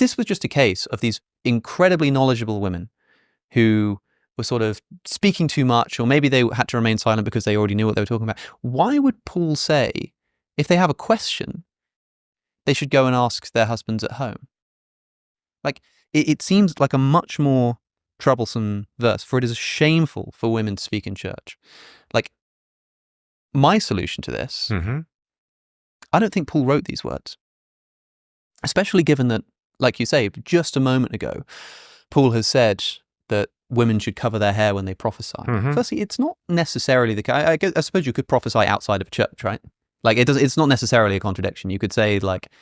this was just a case of these incredibly knowledgeable women who were sort of speaking too much, or maybe they had to remain silent because they already knew what they were talking about, why would Paul say, if they have a question, they should go and ask their husbands at home? Like, it seems like a much more troublesome verse, for it is shameful for women to speak in church. Like, my solution to this, I don't think Paul wrote these words, especially given that, like you say, just a moment ago, Paul has said that women should cover their hair when they prophesy. Firstly, it's not necessarily the case. I suppose you could prophesy outside of church, right? Like, it's not necessarily a contradiction. You could say, like,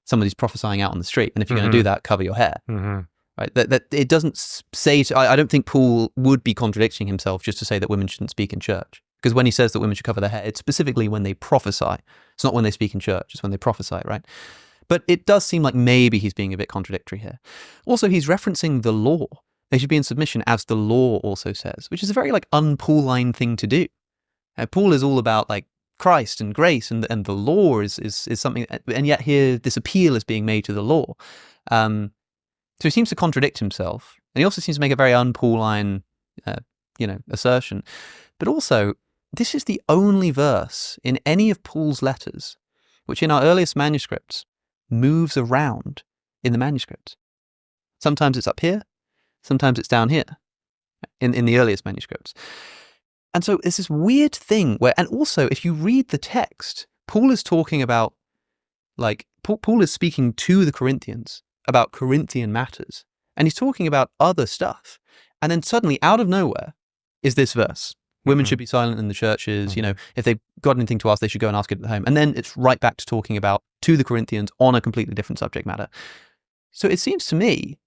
somebody's prophesying out on the street, and if you're going to do that, cover your hair. Right? That it doesn't say. I don't think Paul would be contradicting himself just to say that women shouldn't speak in church. Because when he says that women should cover their hair, it's specifically when they prophesy. It's not when they speak in church. It's when they prophesy, right? But it does seem like maybe he's being a bit contradictory here. Also, he's referencing the law. They should be in submission as the law also says, which is a very like un-Pauline thing to do. Paul is all about like Christ and grace, and the law is something, and yet here this appeal is being made to the law. So he seems to contradict himself, and he also seems to make a very un-Pauline, assertion. But also, this is the only verse in any of Paul's letters which in our earliest manuscripts moves around in the manuscript. Sometimes it's up here, sometimes it's down here in the earliest manuscripts. And so it's this weird thing where, and also if you read the text, Paul is talking about, like, Paul is speaking to the Corinthians about Corinthian matters, and he's talking about other stuff. And then suddenly, out of nowhere, is this verse. Women should be silent in the churches. If they've got anything to ask, they should go and ask it at home. And then it's right back to talking about to the Corinthians on a completely different subject matter. So it seems to me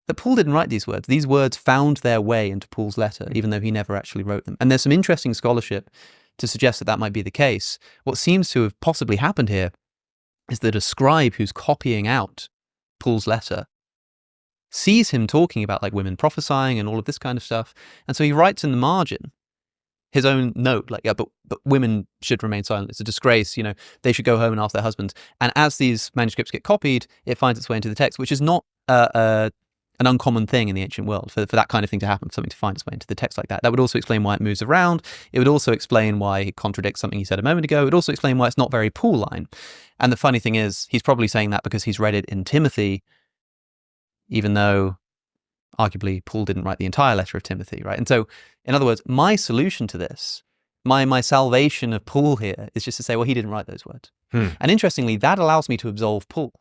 that Paul didn't write these words. These words found their way into Paul's letter, even though he never actually wrote them. And there's some interesting scholarship to suggest that that might be the case. What seems to have possibly happened here is that a scribe who's copying out Paul's letter sees him talking about like women prophesying and all of this kind of stuff. And so he writes in the margin his own note, like, yeah, but women should remain silent. It's a disgrace, they should go home and ask their husbands. And as these manuscripts get copied, it finds its way into the text, which is not an uncommon thing in the ancient world for that kind of thing to happen, for something to find its way into the text like that. That would also explain why it moves around. It would also explain why it contradicts something he said a moment ago. It would also explain why it's not very Pauline. And the funny thing is, he's probably saying that because he's read it in Timothy, even though arguably Paul didn't write the entire letter of Timothy, right? And so, in other words, my solution to this, my salvation of Paul here is just to say, well, he didn't write those words. And interestingly, that allows me to absolve Paul.